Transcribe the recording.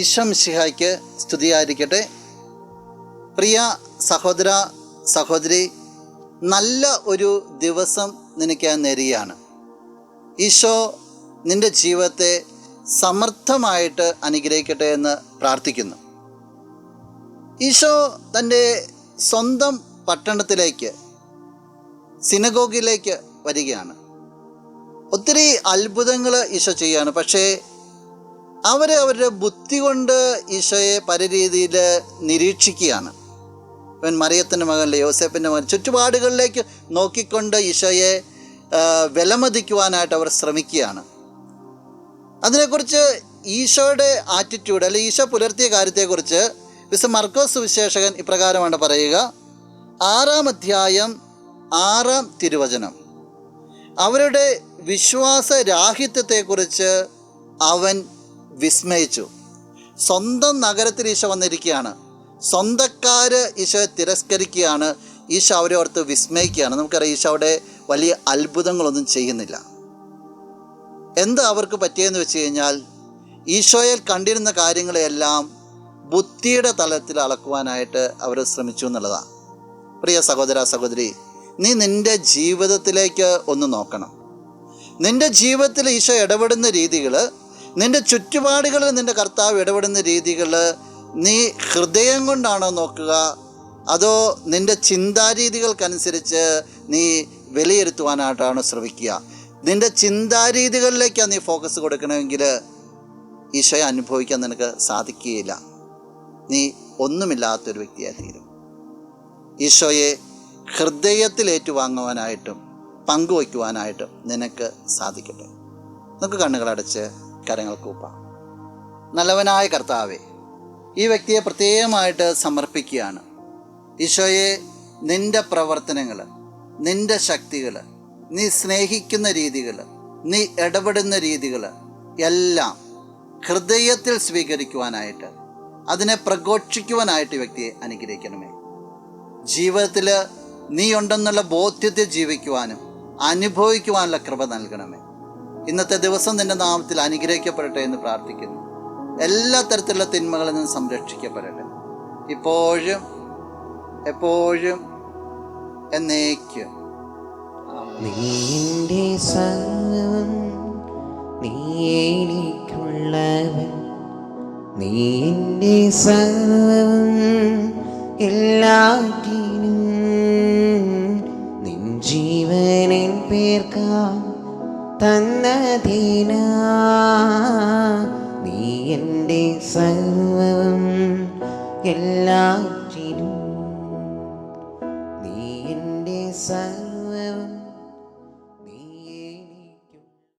ഈശോ മിശിഹായ്ക്ക് സ്തുതിയായിരിക്കട്ടെ. പ്രിയ സഹോദര സഹോദരി, നല്ല ഒരു ദിവസം നിനക്ക് നേരുകയാണ്. ഈശോ നിൻ്റെ ജീവിതത്തെ സമർത്ഥമായിട്ട് അനുഗ്രഹിക്കട്ടെ എന്ന് പ്രാർത്ഥിക്കുന്നു. ഈശോ തൻ്റെ സ്വന്തം പട്ടണത്തിലേക്ക്, സിനഗോഗിലേക്ക് വരികയാണ്. ഒത്തിരി അത്ഭുതങ്ങൾ ഈശോ ചെയ്യുകയാണ്. പക്ഷേ അവരുടെ ബുദ്ധി കൊണ്ട് ഈശോയെ പല രീതിയിൽ നിരീക്ഷിക്കുകയാണ്. ഇവൻ മറിയത്തിൻ്റെ മകൻ, യോസേപ്പിൻ്റെ മകൻ, ചുറ്റുപാടുകളിലേക്ക് നോക്കിക്കൊണ്ട് ഈശോയെ വിലമതിക്കുവാനായിട്ട് അവർ ശ്രമിക്കുകയാണ്. അതിനെക്കുറിച്ച് ഈശോയുടെ ആറ്റിറ്റ്യൂഡ്, അല്ലെങ്കിൽ ഈശോ പുലർത്തിയ കാര്യത്തെക്കുറിച്ച് വിശുദ്ധ മർക്കോസ് സുവിശേഷകൻ ഇപ്രകാരമാണ് പറയുക. 6-ാം അധ്യായം 6-ാം തിരുവചനം. അവരുടെ വിശ്വാസരാഹിത്യത്തെക്കുറിച്ച് അവൻ വിസ്മയിച്ചു. സ്വന്തം നഗരത്തിൽ ഈശോ വന്നിരിക്കുകയാണ്. സ്വന്തക്കാർ ഈശോയെ തിരസ്കരിക്കുകയാണ്. ഈശോ അവരെ ഓർത്ത് വിസ്മയിക്കുകയാണ്. നമുക്കറിയാം, ഈശോ അവിടെ വലിയ അത്ഭുതങ്ങളൊന്നും ചെയ്യുന്നില്ല. എന്താ അവർക്ക് പറ്റിയെന്ന് വെച്ച് കഴിഞ്ഞാൽ, ഈശോയിൽ കണ്ടിരുന്ന കാര്യങ്ങളെല്ലാം ബുദ്ധിയുടെ തലത്തിൽ അളക്കുവാനായിട്ട് അവർ ശ്രമിച്ചു എന്നുള്ളതാണ്. പ്രിയ സഹോദര സഹോദരി, നീ നിൻ്റെ ജീവിതത്തിലേക്ക് ഒന്ന് നോക്കണം. നിൻ്റെ ജീവിതത്തിൽ ഈശോ ഇടപെടുന്ന രീതികൾ, നിൻ്റെ ചുറ്റുപാടുകളിൽ നിൻ്റെ കർത്താവ് ഇടപെടുന്ന രീതികൾ നീ ഹൃദയം കൊണ്ടാണോ നോക്കുക, അതോ നിൻ്റെ ചിന്താരീതികൾക്കനുസരിച്ച് നീ വിലയിരുത്തുവാനായിട്ടാണോ ശ്രമിക്കുക? നിൻ്റെ ചിന്താരീതികളിലേക്കാണ് നീ ഫോക്കസ് കൊടുക്കണമെങ്കിൽ ഈശോയെ അനുഭവിക്കാൻ നിനക്ക് സാധിക്കുകയില്ല. നീ ഒന്നുമില്ലാത്തൊരു വ്യക്തിയായി തീരും. ഈശോയെ ഹൃദയത്തിൽ ഏറ്റുവാങ്ങുവാനായിട്ടും പങ്കുവയ്ക്കുവാനായിട്ടും നിനക്ക് സാധിക്കട്ടെ. നമുക്ക് കണ്ണുകളടച്ച് കരങ്ങൾ കൂപ്പാം. നല്ലവനായ കർത്താവേ, ഈ വ്യക്തിയെ പ്രത്യേകമായിട്ട് സമർപ്പിക്കുകയാണ്. ഈശോയെ, നിൻ്റെ പ്രവർത്തനങ്ങൾ, നിൻ്റെ ശക്തികൾ, നീ സ്നേഹിക്കുന്ന രീതികൾ, നീ ഇടപെടുന്ന രീതികൾ എല്ലാം ഹൃദയത്തിൽ സ്വീകരിക്കുവാനായിട്ട്, അതിനെ പ്രഘോഷിക്കുവാനായിട്ട് ഈ വ്യക്തിയെ അനുഗ്രഹിക്കണമേ. ജീവിതത്തിൽ നീ ഉണ്ടെന്നുള്ള ബോധ്യത്തെ ജീവിക്കുവാനും അനുഭവിക്കുവാനുള്ള കൃപ നൽകണമേ. ഇന്നത്തെ ദിവസം നിൻ്റെ നാമത്തിൽ അനുഗ്രഹിക്കപ്പെടട്ടെ എന്ന് പ്രാർത്ഥിക്കുന്നു. എല്ലാ തരത്തിലുള്ള തിന്മകളിൽ നിന്നും സംരക്ഷിക്കപ്പെടട്ടെ, ഇപ്പോഴും എപ്പോഴും എന്നേക്കും. നീന്റെ സർവ്വം, നീ എനിക്കുള്ളവൻ, നീന്റെ സർവ്വം എല്ലാറ്റിനും, നിൻ ജീവനിൻ പേർക്കാ തന്നതിനാ, നീ എൻ്റെ സർവ്വം എല്ലാറ്റിനും, നീ എൻ്റെ സർവ്വം